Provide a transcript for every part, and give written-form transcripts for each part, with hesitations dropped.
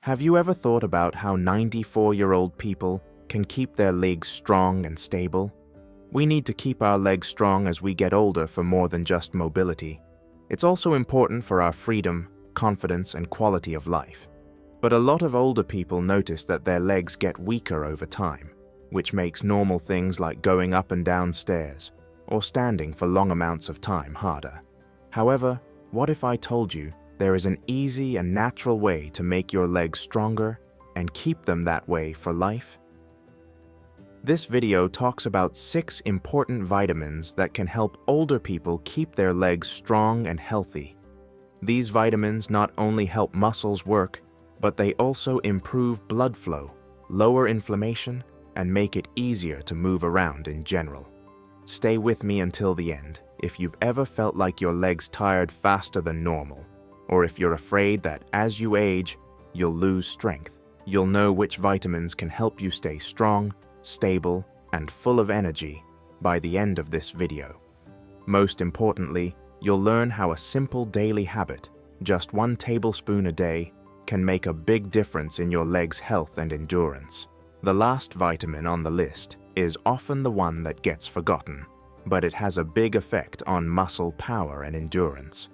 Have you ever thought about how 94-year-old people can keep their legs strong and stable? We need to keep our legs strong as we get older for more than just mobility. It's also important for our freedom, confidence, and quality of life. But a lot of older people notice that their legs get weaker over time, which makes normal things like going up and down stairs or standing for long amounts of time harder. However, what if I told you there is an easy and natural way to make your legs stronger and keep them that way for life? This video talks about 6 important vitamins that can help older people keep their legs strong and healthy. These vitamins not only help muscles work, but they also improve blood flow, lower inflammation, and make it easier to move around in general. Stay with me until the end if you've ever felt like your legs tired faster than normal, or if you're afraid that as you age, you'll lose strength. You'll know which vitamins can help you stay strong, stable, and full of energy by the end of this video. Most importantly, you'll learn how a simple daily habit, just 1 tablespoon a day, can make a big difference in your legs' health and endurance. The last vitamin on the list is often the one that gets forgotten, but it has a big effect on muscle power and endurance.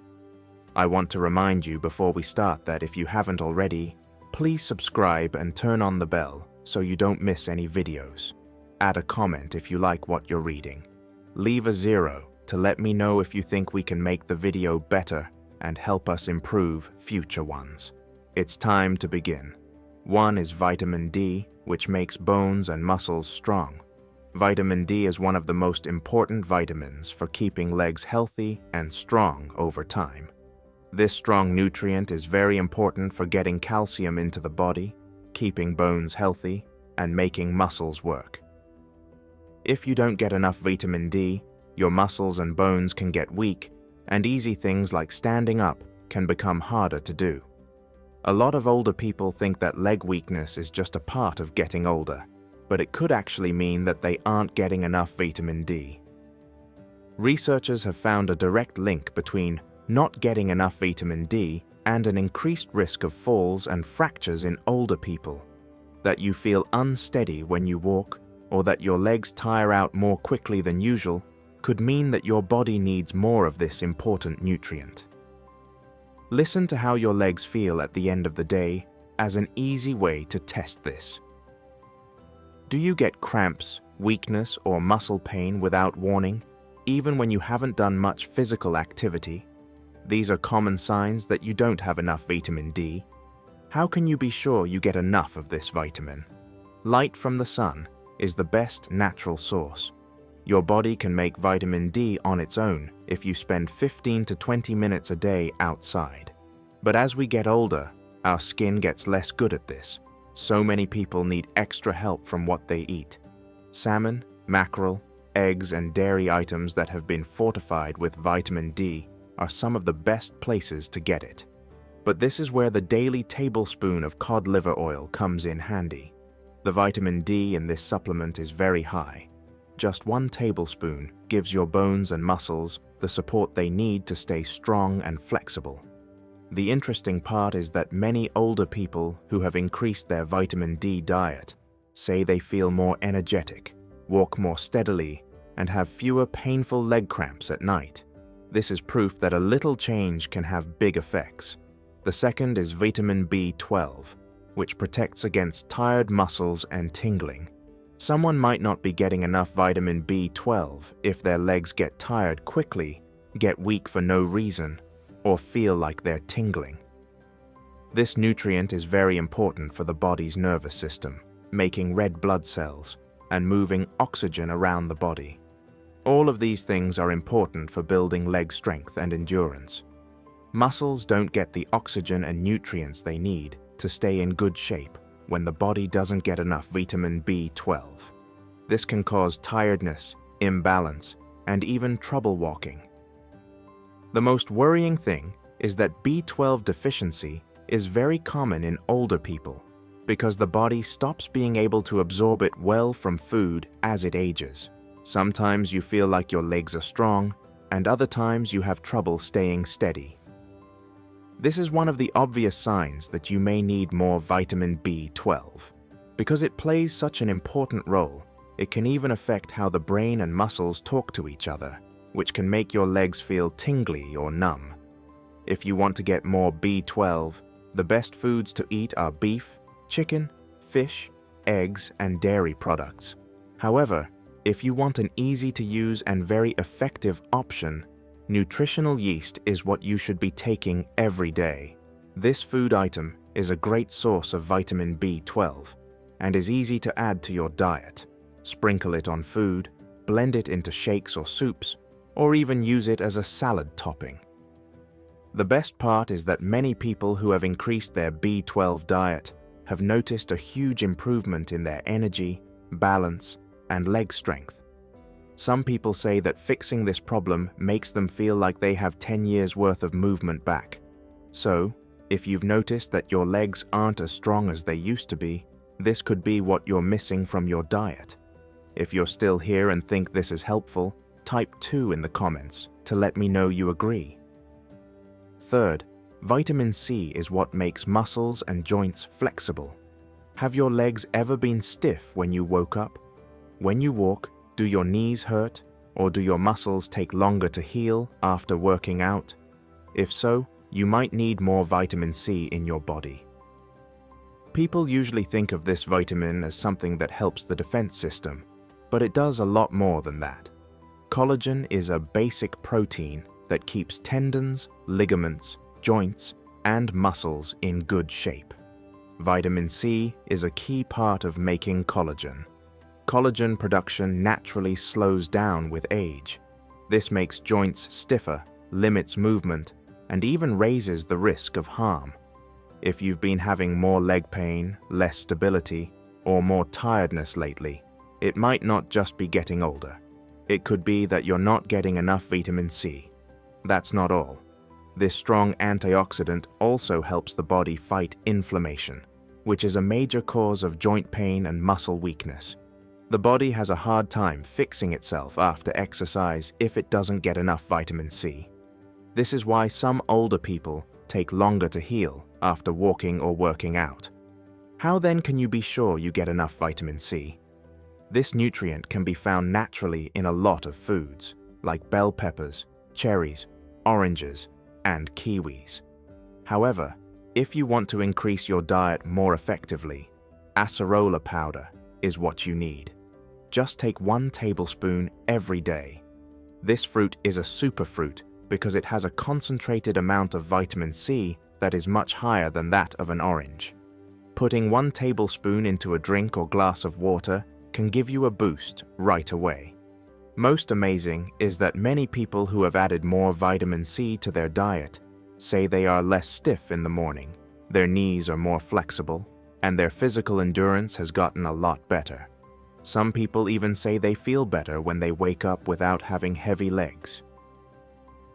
I want to remind you before we start that if you haven't already, please subscribe and turn on the bell so you don't miss any videos. Add a comment if you like what you're reading. Leave a 0 to let me know if you think we can make the video better and help us improve future ones. It's time to begin. 1 is vitamin D, which makes bones and muscles strong. Vitamin D is one of the most important vitamins for keeping legs healthy and strong over time. This strong nutrient is very important for getting calcium into the body, keeping bones healthy, and making muscles work. If you don't get enough vitamin D, your muscles and bones can get weak, and easy things like standing up can become harder to do. A lot of older people think that leg weakness is just a part of getting older, but it could actually mean that they aren't getting enough vitamin D. Researchers have found a direct link between not getting enough vitamin D and an increased risk of falls and fractures in older people. That you feel unsteady when you walk, or that your legs tire out more quickly than usual, could mean that your body needs more of this important nutrient. Listen to how your legs feel at the end of the day as an easy way to test this. Do you get cramps, weakness, or muscle pain without warning, even when you haven't done much physical activity? These are common signs that you don't have enough vitamin D. How can you be sure you get enough of this vitamin? Light from the sun is the best natural source. Your body can make vitamin D on its own if you spend 15 to 20 minutes a day outside. But as we get older, our skin gets less good at this. So many people need extra help from what they eat. Salmon, mackerel, eggs, and dairy items that have been fortified with vitamin D are some of the best places to get it. But this is where the daily tablespoon of cod liver oil comes in handy. The vitamin D in this supplement is very high. Just 1 tablespoon gives your bones and muscles the support they need to stay strong and flexible. The interesting part is that many older people who have increased their vitamin D diet say they feel more energetic, walk more steadily, and have fewer painful leg cramps at night. This is proof that a little change can have big effects. The second is vitamin B12, which protects against tired muscles and tingling. Someone might not be getting enough vitamin B12 if their legs get tired quickly, get weak for no reason, or feel like they're tingling. This nutrient is very important for the body's nervous system, making red blood cells and moving oxygen around the body. All of these things are important for building leg strength and endurance. Muscles don't get the oxygen and nutrients they need to stay in good shape when the body doesn't get enough vitamin B12. This can cause tiredness, imbalance, and even trouble walking. The most worrying thing is that B12 deficiency is very common in older people because the body stops being able to absorb it well from food as it ages. Sometimes you feel like your legs are strong, and other times you have trouble staying steady. This is one of the obvious signs that you may need more vitamin B12. Because it plays such an important role, it can even affect how the brain and muscles talk to each other, which can make your legs feel tingly or numb. If you want to get more B12, the best foods to eat are beef, chicken, fish, eggs, and dairy products. However, if you want an easy-to-use and very effective option, nutritional yeast is what you should be taking every day. This food item is a great source of vitamin B12 and is easy to add to your diet. Sprinkle it on food, blend it into shakes or soups, or even use it as a salad topping. The best part is that many people who have increased their B12 diet have noticed a huge improvement in their energy, balance, and leg strength. Some people say that fixing this problem makes them feel like they have 10 years worth of movement back. So, if you've noticed that your legs aren't as strong as they used to be, this could be what you're missing from your diet. If you're still here and think this is helpful, type 2 in the comments to let me know you agree. Third, vitamin C is what makes muscles and joints flexible. Have your legs ever been stiff when you woke up? When you walk, do your knees hurt, or do your muscles take longer to heal after working out? If so, you might need more vitamin C in your body. People usually think of this vitamin as something that helps the defense system, but it does a lot more than that. Collagen is a basic protein that keeps tendons, ligaments, joints, and muscles in good shape. Vitamin C is a key part of making collagen. Collagen production naturally slows down with age. This makes joints stiffer, limits movement, and even raises the risk of harm. If you've been having more leg pain, less stability, or more tiredness lately, it might not just be getting older. It could be that you're not getting enough vitamin C. That's not all. This strong antioxidant also helps the body fight inflammation, which is a major cause of joint pain and muscle weakness. The body has a hard time fixing itself after exercise if it doesn't get enough vitamin C. This is why some older people take longer to heal after walking or working out. How then can you be sure you get enough vitamin C? This nutrient can be found naturally in a lot of foods, like bell peppers, cherries, oranges, and kiwis. However, if you want to increase your diet more effectively, acerola powder is what you need. Just take 1 tablespoon every day. This fruit is a superfruit because it has a concentrated amount of vitamin C that is much higher than that of an orange. Putting 1 tablespoon into a drink or glass of water can give you a boost right away. Most amazing is that many people who have added more vitamin C to their diet say they are less stiff in the morning, their knees are more flexible, and their physical endurance has gotten a lot better. Some people even say they feel better when they wake up without having heavy legs.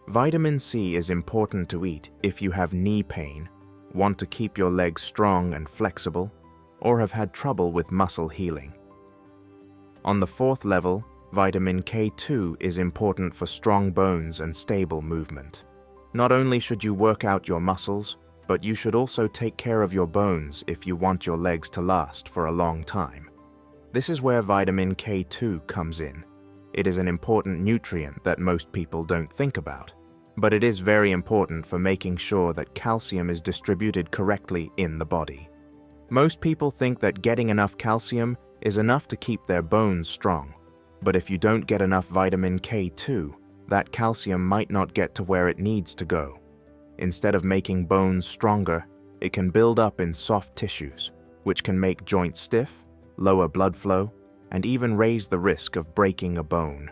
Vitamin C is important to eat if you have knee pain, want to keep your legs strong and flexible, or have had trouble with muscle healing. On the 4th level, vitamin K2 is important for strong bones and stable movement. Not only should you work out your muscles, but you should also take care of your bones if you want your legs to last for a long time. This is where vitamin K2 comes in. It is an important nutrient that most people don't think about, but it is very important for making sure that calcium is distributed correctly in the body. Most people think that getting enough calcium is enough to keep their bones strong, but if you don't get enough vitamin K2, that calcium might not get to where it needs to go. Instead of making bones stronger, it can build up in soft tissues, which can make joints stiff, lower blood flow, and even raise the risk of breaking a bone.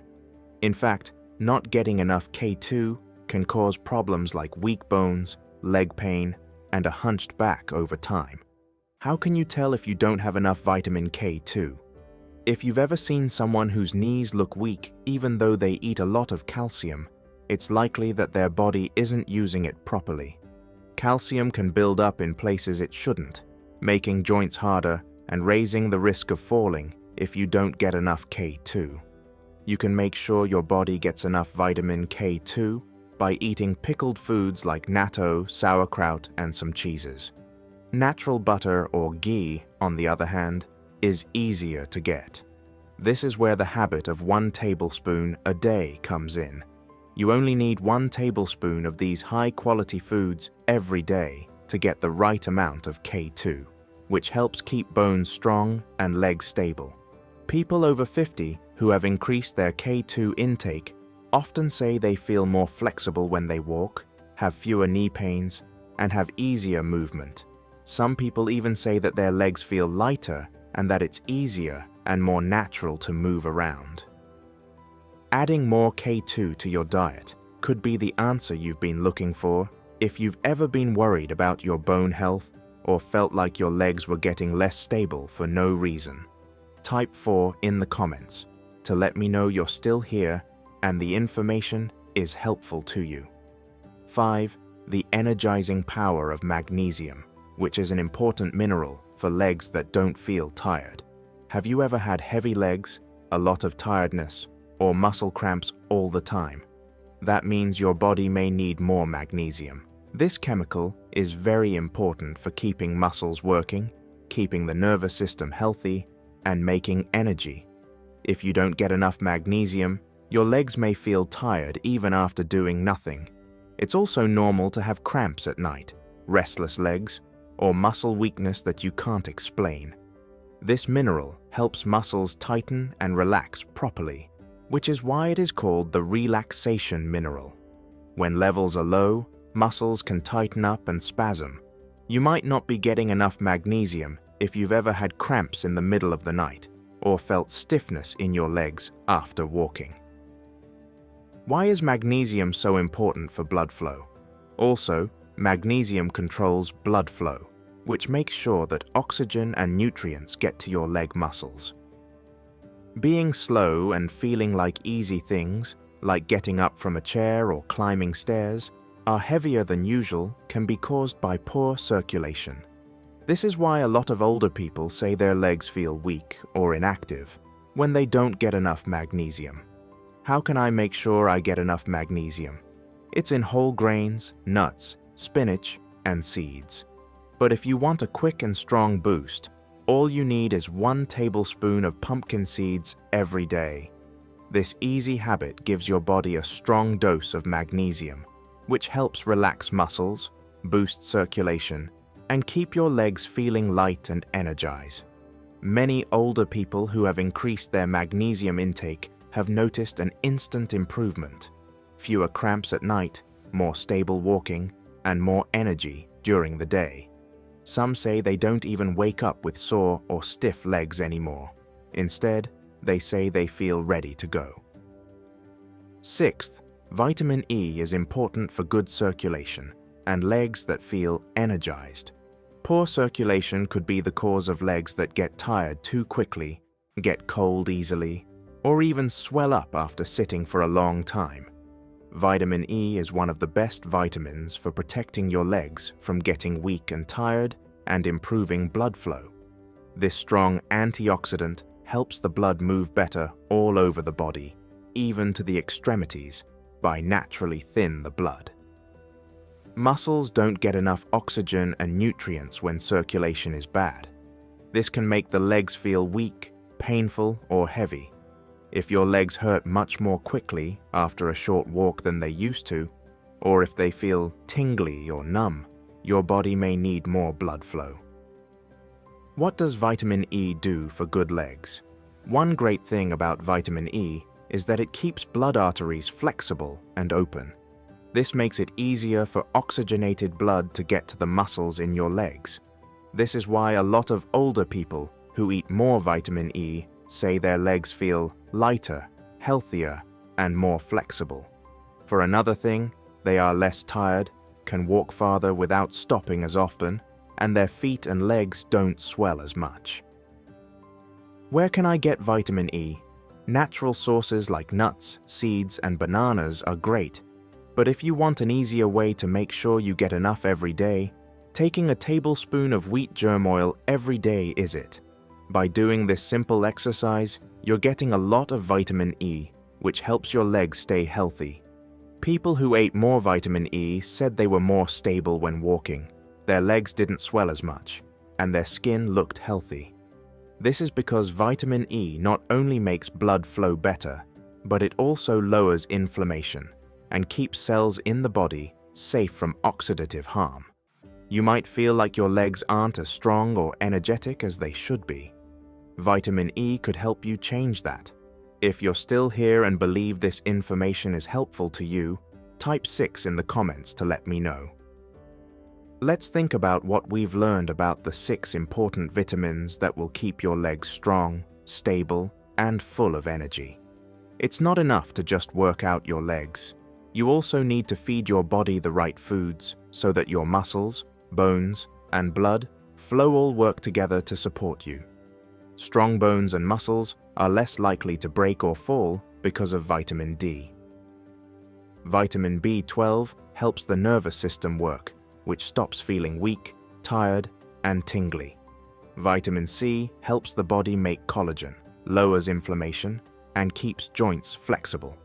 In fact, not getting enough K2 can cause problems like weak bones, leg pain, and a hunched back over time. How can you tell if you don't have enough vitamin K2? If you've ever seen someone whose knees look weak even though they eat a lot of calcium, it's likely that their body isn't using it properly. Calcium can build up in places it shouldn't, making joints harder and raising the risk of falling if you don't get enough K2. You can make sure your body gets enough vitamin K2 by eating pickled foods like natto, sauerkraut, and some cheeses. Natural butter or ghee, on the other hand, is easier to get. This is where the habit of 1 tablespoon a day comes in. You only need 1 tablespoon of these high-quality foods every day to get the right amount of K2, which helps keep bones strong and legs stable. People over 50 who have increased their K2 intake often say they feel more flexible when they walk, have fewer knee pains, and have easier movement. Some people even say that their legs feel lighter and that it's easier and more natural to move around. Adding more K2 to your diet could be the answer you've been looking for if you've ever been worried about your bone health or felt like your legs were getting less stable for no reason. Type 4 in the comments to let me know you're still here and the information is helpful to you. 5. The energizing power of magnesium, which is an important mineral for legs that don't feel tired. Have you ever had heavy legs, a lot of tiredness, or muscle cramps all the time? That means your body may need more magnesium. This chemical is very important for keeping muscles working, keeping the nervous system healthy, and making energy. If you don't get enough magnesium, your legs may feel tired even after doing nothing. It's also normal to have cramps at night, restless legs, or muscle weakness that you can't explain. This mineral helps muscles tighten and relax properly, which is why it is called the relaxation mineral. When levels are low, muscles can tighten up and spasm. You might not be getting enough magnesium if you've ever had cramps in the middle of the night or felt stiffness in your legs after walking. Why is magnesium so important for blood flow? Also, magnesium controls blood flow, which makes sure that oxygen and nutrients get to your leg muscles. Being slow and feeling like easy things, like getting up from a chair or climbing stairs, are heavier than usual can be caused by poor circulation. This is why a lot of older people say their legs feel weak or inactive when they don't get enough magnesium. How can I make sure I get enough magnesium? It's in whole grains, nuts, spinach, and seeds. But if you want a quick and strong boost, all you need is 1 tablespoon of pumpkin seeds every day. This easy habit gives your body a strong dose of magnesium, which helps relax muscles, boost circulation, and keep your legs feeling light and energized. Many older people who have increased their magnesium intake have noticed an instant improvement: fewer cramps at night, more stable walking, and more energy during the day. Some say they don't even wake up with sore or stiff legs anymore. Instead, they say they feel ready to go. 6th, vitamin E is important for good circulation and legs that feel energized. Poor circulation could be the cause of legs that get tired too quickly, get cold easily, or even swell up after sitting for a long time. Vitamin E is one of the best vitamins for protecting your legs from getting weak and tired and improving blood flow. This strong antioxidant helps the blood move better all over the body, even to the extremities, by naturally thin the blood. Muscles don't get enough oxygen and nutrients when circulation is bad. This can make the legs feel weak, painful, or heavy. If your legs hurt much more quickly after a short walk than they used to, or if they feel tingly or numb, your body may need more blood flow. What does vitamin E do for good legs? One great thing about vitamin E is that it keeps blood arteries flexible and open. This makes it easier for oxygenated blood to get to the muscles in your legs. This is why a lot of older people who eat more vitamin E say their legs feel lighter, healthier, and more flexible. For another thing, they are less tired, can walk farther without stopping as often, and their feet and legs don't swell as much. Where can I get vitamin E? Natural sources like nuts, seeds, and bananas are great, but if you want an easier way to make sure you get enough every day, taking a tablespoon of wheat germ oil every day is it. By doing this simple exercise, you're getting a lot of vitamin E, which helps your legs stay healthy. People who ate more vitamin E said they were more stable when walking, their legs didn't swell as much, and their skin looked healthy. This is because vitamin E not only makes blood flow better, but it also lowers inflammation and keeps cells in the body safe from oxidative harm. You might feel like your legs aren't as strong or energetic as they should be. Vitamin E could help you change that. If you're still here and believe this information is helpful to you, type 6 in the comments to let me know. Let's think about what we've learned about the 6 important vitamins that will keep your legs strong, stable, and full of energy. It's not enough to just work out your legs. You also need to feed your body the right foods so that your muscles, bones, and blood flow all work together to support you. Strong bones and muscles are less likely to break or fall because of vitamin D. Vitamin B12 helps the nervous system work, which stops feeling weak, tired, and tingly. Vitamin C helps the body make collagen, lowers inflammation, and keeps joints flexible.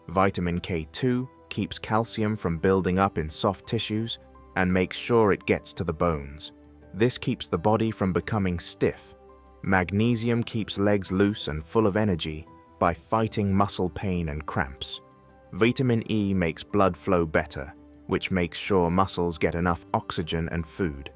Vitamin K2 keeps calcium from building up in soft tissues and makes sure it gets to the bones. This keeps the body from becoming stiff. Magnesium keeps legs loose and full of energy by fighting muscle pain and cramps. Vitamin E makes blood flow better, which makes sure muscles get enough oxygen and food.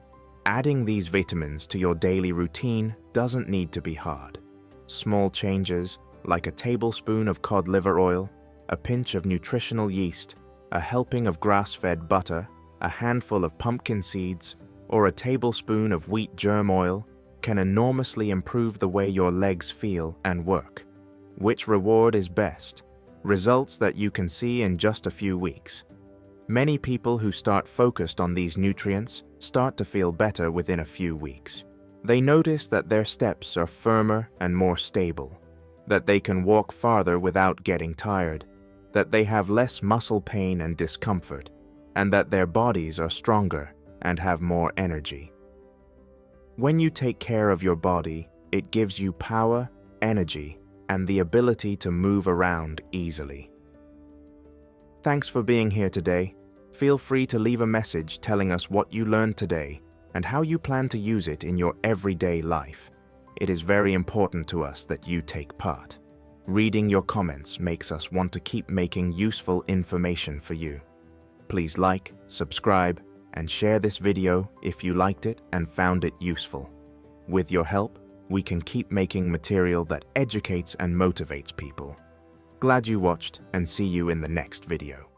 Adding these vitamins to your daily routine doesn't need to be hard. Small changes, like a tablespoon of cod liver oil, a pinch of nutritional yeast, a helping of grass-fed butter, a handful of pumpkin seeds, or a tablespoon of wheat germ oil, can enormously improve the way your legs feel and work. Which reward is best? Results that you can see in just a few weeks. Many people who start focused on these nutrients start to feel better within a few weeks. They notice that their steps are firmer and more stable, that they can walk farther without getting tired, that they have less muscle pain and discomfort, and that their bodies are stronger and have more energy. When you take care of your body, it gives you power, energy, and the ability to move around easily. Thanks for being here today. Feel free to leave a message telling us what you learned today and how you plan to use it in your everyday life. It is very important to us that you take part. Reading your comments makes us want to keep making useful information for you. Please like, subscribe, and share this video if you liked it and found it useful. With your help, we can keep making material that educates and motivates people. Glad you watched, and see you in the next video.